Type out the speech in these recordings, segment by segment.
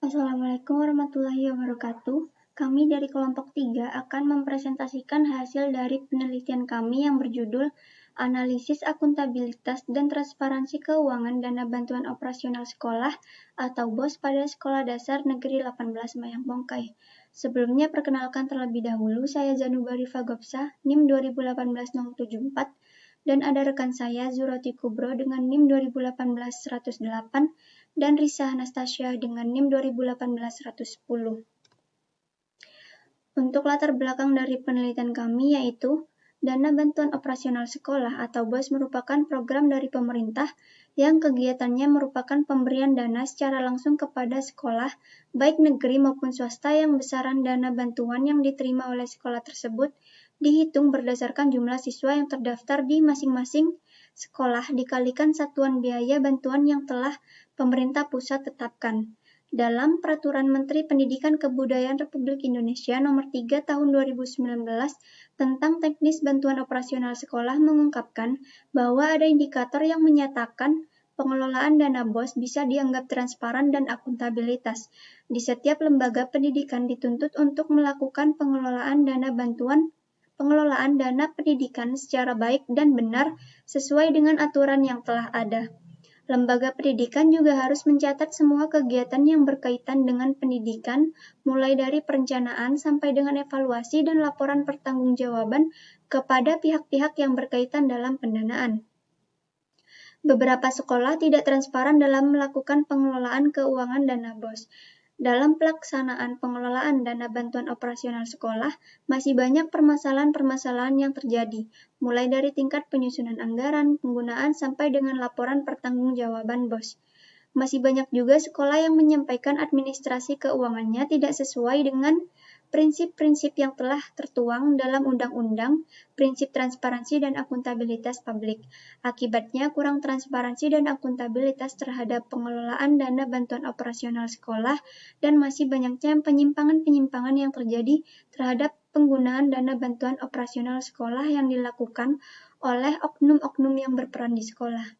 Assalamualaikum warahmatullahi wabarakatuh. Kami dari kelompok 3 akan mempresentasikan hasil dari penelitian kami yang berjudul Analisis Akuntabilitas dan Transparansi Keuangan Dana Bantuan Operasional Sekolah atau BOS pada Sekolah Dasar Negeri 18 Mayang Pongkai. Sebelumnya perkenalkan terlebih dahulu, saya Zanubari Fagopsa, NIM 2018-074, dan ada rekan saya Zurati Kubro dengan NIM 2018-108, dan Risa Anastasia dengan NIM 2018-110. Untuk latar belakang dari penelitian kami yaitu, Dana Bantuan Operasional Sekolah atau BOS merupakan program dari pemerintah yang kegiatannya merupakan pemberian dana secara langsung kepada sekolah, baik negeri maupun swasta yang besaran dana bantuan yang diterima oleh sekolah tersebut dihitung berdasarkan jumlah siswa yang terdaftar di masing-masing sekolah dikalikan satuan biaya bantuan yang telah pemerintah pusat tetapkan. Dalam Peraturan Menteri Pendidikan Kebudayaan Republik Indonesia Nomor 3 Tahun 2019 tentang teknis bantuan operasional sekolah mengungkapkan bahwa ada indikator yang menyatakan pengelolaan dana BOS bisa dianggap transparan dan akuntabilitas. Di setiap lembaga pendidikan dituntut untuk melakukan pengelolaan dana pendidikan secara baik dan benar sesuai dengan aturan yang telah ada. Lembaga pendidikan juga harus mencatat semua kegiatan yang berkaitan dengan pendidikan, mulai dari perencanaan sampai dengan evaluasi dan laporan pertanggungjawaban kepada pihak-pihak yang berkaitan dalam pendanaan. Beberapa sekolah tidak transparan dalam melakukan pengelolaan keuangan dana BOS. Dalam pelaksanaan pengelolaan dana bantuan operasional sekolah, masih banyak permasalahan-permasalahan yang terjadi, mulai dari tingkat penyusunan anggaran, penggunaan, sampai dengan laporan pertanggungjawaban BOS. Masih banyak juga sekolah yang menyampaikan administrasi keuangannya tidak sesuai dengan prinsip-prinsip yang telah tertuang dalam undang-undang, prinsip transparansi dan akuntabilitas publik. Akibatnya, kurang transparansi dan akuntabilitas terhadap pengelolaan dana bantuan operasional sekolah dan masih banyaknya penyimpangan-penyimpangan yang terjadi terhadap penggunaan dana bantuan operasional sekolah yang dilakukan oleh oknum-oknum yang berperan di sekolah.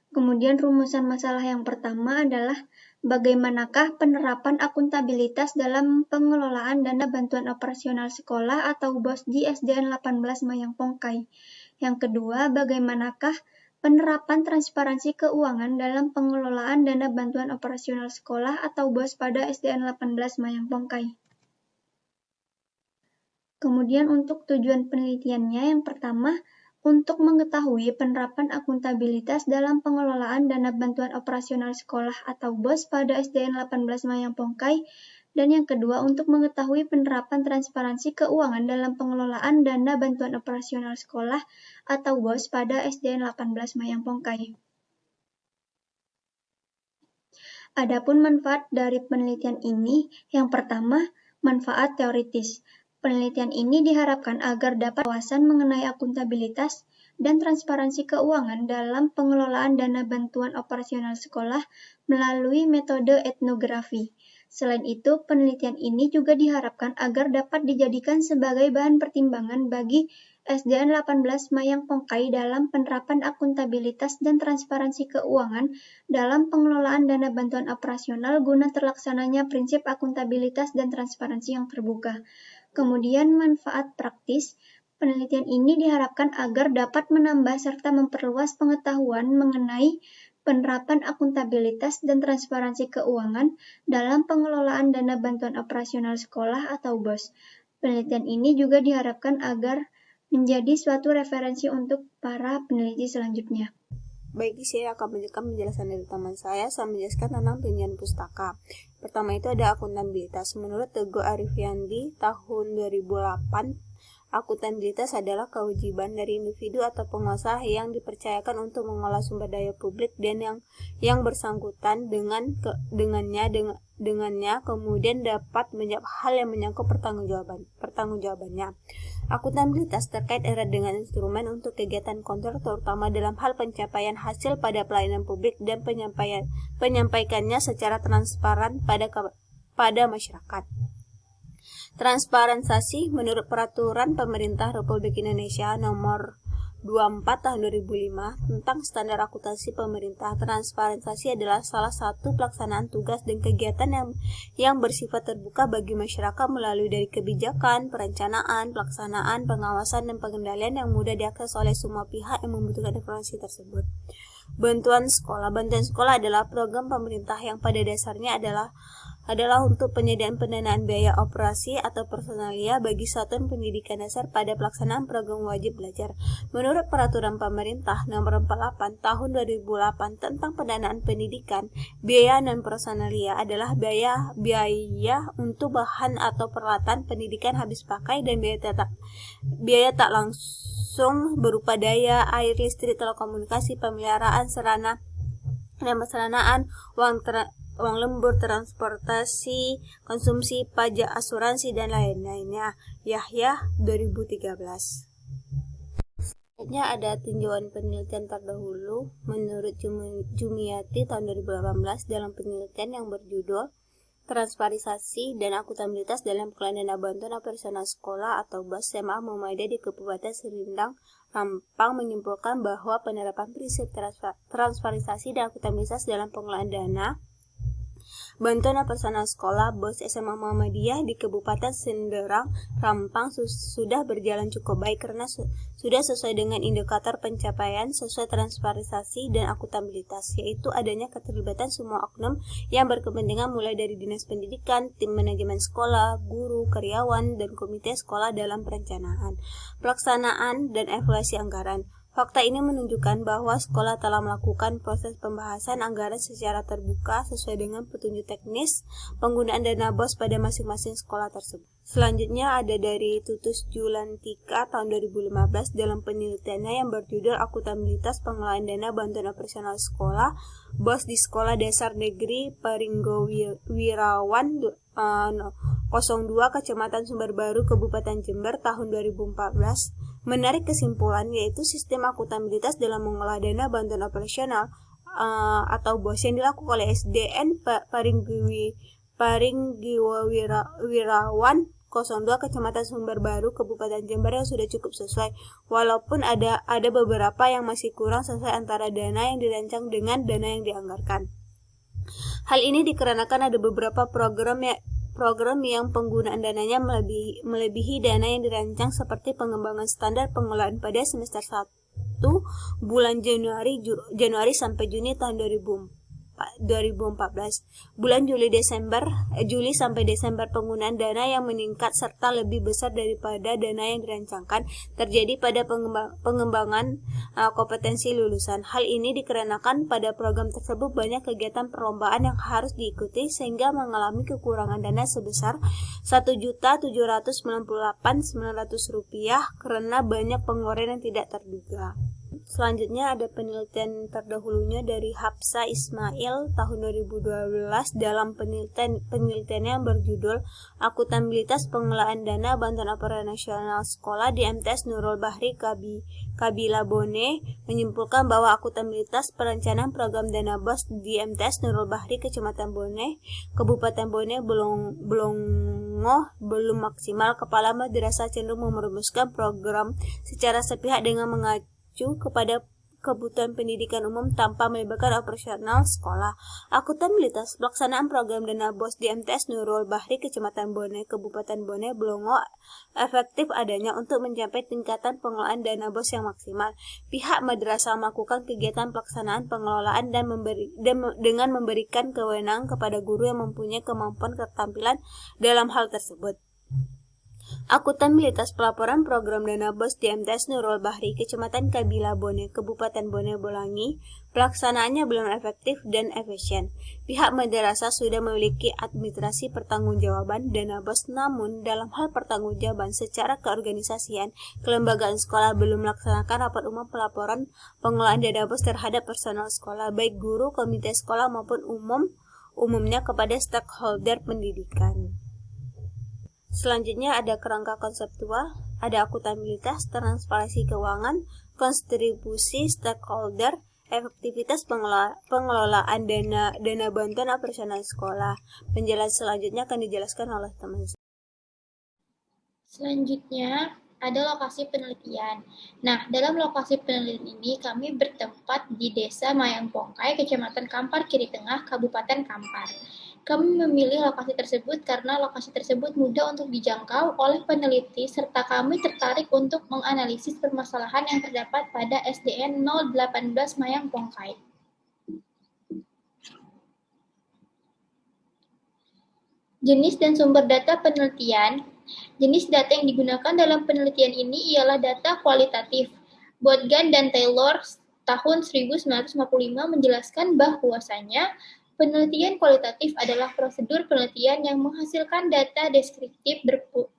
Kemudian rumusan masalah yang pertama adalah bagaimanakah penerapan akuntabilitas dalam pengelolaan dana bantuan operasional sekolah atau BOS di SDN 18 Mayang Pongkai. Yang kedua, bagaimanakah penerapan transparansi keuangan dalam pengelolaan dana bantuan operasional sekolah atau BOS pada SDN 18 Mayang Pongkai. Kemudian untuk tujuan penelitiannya yang pertama, untuk mengetahui penerapan akuntabilitas dalam pengelolaan dana bantuan operasional sekolah atau BOS pada SDN 18 Mayang Pongkai, dan yang kedua untuk mengetahui penerapan transparansi keuangan dalam pengelolaan dana bantuan operasional sekolah atau BOS pada SDN 18 Mayang Pongkai. Adapun manfaat dari penelitian ini, yang pertama, manfaat teoritis. Penelitian ini diharapkan agar dapat wawasan mengenai akuntabilitas dan transparansi keuangan dalam pengelolaan dana bantuan operasional sekolah melalui metode etnografi. Selain itu, penelitian ini juga diharapkan agar dapat dijadikan sebagai bahan pertimbangan bagi SDN 18 Mayang Pongkai dalam penerapan akuntabilitas dan transparansi keuangan dalam pengelolaan dana bantuan operasional guna terlaksananya prinsip akuntabilitas dan transparansi yang terbuka. Kemudian manfaat praktis, penelitian ini diharapkan agar dapat menambah serta memperluas pengetahuan mengenai penerapan akuntabilitas dan transparansi keuangan dalam pengelolaan dana bantuan operasional sekolah atau BOS. Penelitian ini juga diharapkan agar menjadi suatu referensi untuk para peneliti selanjutnya. Baik, saya akan menjelaskan penjelasan dari teman saya menjelaskan tentang tunjangan pustaka. Pertama itu ada akuntabilitas. Menurut Teguh Arifiandi tahun 2008, akuntabilitas adalah kewajiban dari individu atau pengusaha yang dipercayakan untuk mengolah sumber daya publik dan yang bersangkutan dengannya kemudian dapat menjawab hal yang menyangkut pertanggungjawabannya. Akuntabilitas terkait erat dengan instrumen untuk kegiatan kontrol terutama dalam hal pencapaian hasil pada pelayanan publik dan penyampaikannya secara transparan pada masyarakat. Transparansi menurut Peraturan Pemerintah Republik Indonesia Nomor 24 tahun 2005 tentang standar akuntansi pemerintah. Transparansi adalah salah satu pelaksanaan tugas dan kegiatan yang bersifat terbuka bagi masyarakat melalui dari kebijakan, perencanaan, pelaksanaan, pengawasan, dan pengendalian yang mudah diakses oleh semua pihak yang membutuhkan informasi tersebut. Bantuan sekolah. Bantuan sekolah adalah program pemerintah yang pada dasarnya adalah untuk penyediaan pendanaan biaya operasi atau personalia bagi satuan pendidikan dasar pada pelaksanaan program wajib belajar. Menurut Peraturan Pemerintah Nomor 48 Tahun 2008 tentang pendanaan pendidikan, biaya non personalia adalah biaya untuk bahan atau peralatan pendidikan habis pakai dan biaya tak langsung berupa daya, air, listrik, telekomunikasi, pemeliharaan sarana dan peranaan, uang lembur, transportasi, konsumsi, pajak, asuransi, dan lain-lainnya. Yahya 2013. Selanjutnya ada tinjauan penelitian terdahulu menurut Jumiati tahun 2018 dalam penelitian yang berjudul Transparansi dan Akuntabilitas dalam Pengelolaan Dana Bantuan Operasional Sekolah atau BAS SMA Muhammadiyah di Kabupaten Serdang, Rampang menyimpulkan bahwa penerapan prinsip transparansi dan akuntabilitas dalam pengelolaan dana bantuan operasional sekolah BOS SMA Muhammadiyah di Kabupaten Serdang, Rampang sudah berjalan cukup baik karena sudah sesuai dengan indikator pencapaian sesuai transparansi dan akuntabilitas, yaitu adanya keterlibatan semua oknum yang berkepentingan mulai dari dinas pendidikan, tim manajemen sekolah, guru, karyawan, dan komite sekolah dalam perencanaan, pelaksanaan, dan evaluasi anggaran. Fakta ini menunjukkan bahwa sekolah telah melakukan proses pembahasan anggaran secara terbuka sesuai dengan petunjuk teknis penggunaan dana BOS pada masing-masing sekolah tersebut. Selanjutnya ada dari Tutus Julantika tahun 2015 dalam penelitiannya yang berjudul Akuntabilitas Pengelolaan Dana Bantuan Operasional Sekolah BOS di Sekolah Dasar Negeri Paringgo Wirawan 02 Kecamatan Sumber Baru Kabupaten Jember tahun 2014 menarik kesimpulan yaitu sistem akuntabilitas dalam mengolah dana bantuan operasional atau BOS yang dilakukan oleh SDN Paringgo Wirawan 02 Kecamatan Sumber Baru Kabupaten Jember yang sudah cukup sesuai, walaupun ada beberapa yang masih kurang sesuai antara dana yang dirancang dengan dana yang dianggarkan. Hal ini dikarenakan ada beberapa program yang penggunaan dananya melebihi dana yang dirancang seperti pengembangan standar pengelolaan pada semester 1 bulan Januari sampai Juni tahun 2014. Bulan Juli sampai Desember penggunaan dana yang meningkat serta lebih besar daripada dana yang dirancangkan terjadi pada pengembangan kompetensi lulusan. Hal ini dikarenakan pada program tersebut banyak kegiatan perlombaan yang harus diikuti sehingga mengalami kekurangan dana sebesar Rp1.798.900 karena banyak pengeluaran yang tidak terduga. Selanjutnya ada penelitian terdahulunya dari Hapsa Ismail tahun 2012 dalam penelitiannya yang berjudul Akuntabilitas Pengelolaan Dana Bantuan Operasional Sekolah di MTS Nurul Bahri Kabila Bone menyimpulkan bahwa akuntabilitas perencanaan program dana BOS di MTS Nurul Bahri Kecamatan Bone, Kabupaten Bone belum maksimal. Kepala madrasah cenderung merumuskan program secara sepihak dengan mengacu kepada kebutuhan pendidikan umum tanpa melibatkan operasional sekolah. Akuntabilitas pelaksanaan program dana BOS di MTS Nurul Bahri Kecamatan Bone, Kabupaten Bone Blongo efektif adanya untuk mencapai tingkatan pengelolaan dana BOS yang maksimal. Pihak madrasah melakukan kegiatan pelaksanaan pengelolaan dengan memberikan kewenangan kepada guru yang mempunyai kemampuan keterampilan dalam hal tersebut. Akuntabilitas pelaporan program dana BOS di MTS Nurul Bahri Kecamatan Kabila Bone, Kabupaten Bone Bolangi, pelaksanaannya belum efektif dan efisien. Pihak madrasah sudah memiliki administrasi pertanggungjawaban dana BOS, namun dalam hal pertanggungjawaban secara keorganisasian, kelembagaan sekolah belum melaksanakan rapat umum pelaporan pengelolaan dana BOS terhadap personal sekolah, baik guru, komite sekolah maupun umumnya kepada stakeholder pendidikan. Selanjutnya ada kerangka konseptual, ada akuntabilitas, transparansi keuangan, kontribusi stakeholder, efektivitas pengelolaan dana bantuan operasional sekolah. Penjelasan selanjutnya akan dijelaskan oleh teman. Selanjutnya ada lokasi penelitian. Nah, dalam lokasi penelitian ini kami bertempat di Desa Mayangpongkai, Kecamatan Kampar Kiri Tengah, Kabupaten Kampar. Kami memilih lokasi tersebut karena lokasi tersebut mudah untuk dijangkau oleh peneliti serta kami tertarik untuk menganalisis permasalahan yang terdapat pada SDN 018 Mayangpongkai. Jenis dan sumber data penelitian. Jenis data yang digunakan dalam penelitian ini ialah data kualitatif. Botgan dan Taylor tahun 1955 menjelaskan bahwasanya penelitian kualitatif adalah prosedur penelitian yang menghasilkan data deskriptif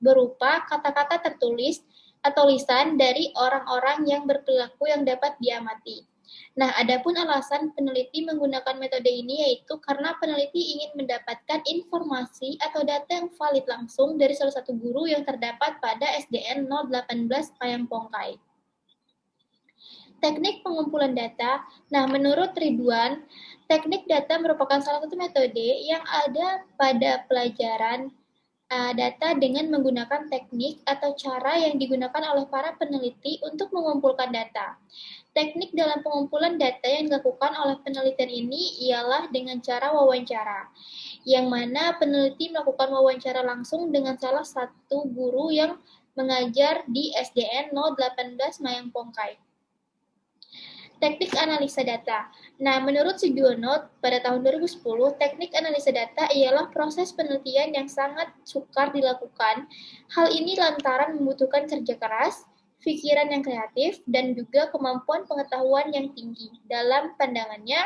berupa kata-kata tertulis atau lisan dari orang-orang yang berperilaku yang dapat diamati. Nah, adapun alasan peneliti menggunakan metode ini yaitu karena peneliti ingin mendapatkan informasi atau data yang valid langsung dari salah satu guru yang terdapat pada SDN 018 Mayangpongkai. Teknik pengumpulan data. Nah, menurut Ridwan, teknik data merupakan salah satu metode yang ada pada pelajaran data dengan menggunakan teknik atau cara yang digunakan oleh para peneliti untuk mengumpulkan data. Teknik dalam pengumpulan data yang dilakukan oleh penelitian ini ialah dengan cara wawancara, yang mana peneliti melakukan wawancara langsung dengan salah satu guru yang mengajar di SDN 018 Mayangpongkai. Teknik analisa data. Nah, menurut Sugiono, pada tahun 2010, teknik analisa data ialah proses penelitian yang sangat sukar dilakukan. Hal ini lantaran membutuhkan kerja keras, pikiran yang kreatif, dan juga kemampuan pengetahuan yang tinggi. Dalam pandangannya,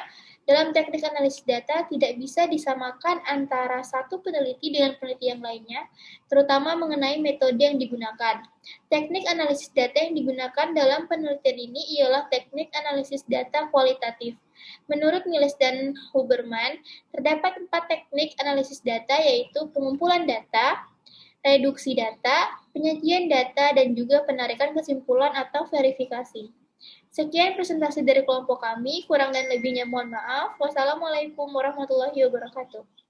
dalam teknik analisis data tidak bisa disamakan antara satu peneliti dengan peneliti yang lainnya, terutama mengenai metode yang digunakan. Teknik analisis data yang digunakan dalam penelitian ini ialah teknik analisis data kualitatif. Menurut Miles dan Huberman, terdapat 4 teknik analisis data yaitu pengumpulan data, reduksi data, penyajian data, dan juga penarikan kesimpulan atau verifikasi. Sekian presentasi dari kelompok kami, kurang dan lebihnya mohon maaf. Wassalamualaikum warahmatullahi wabarakatuh.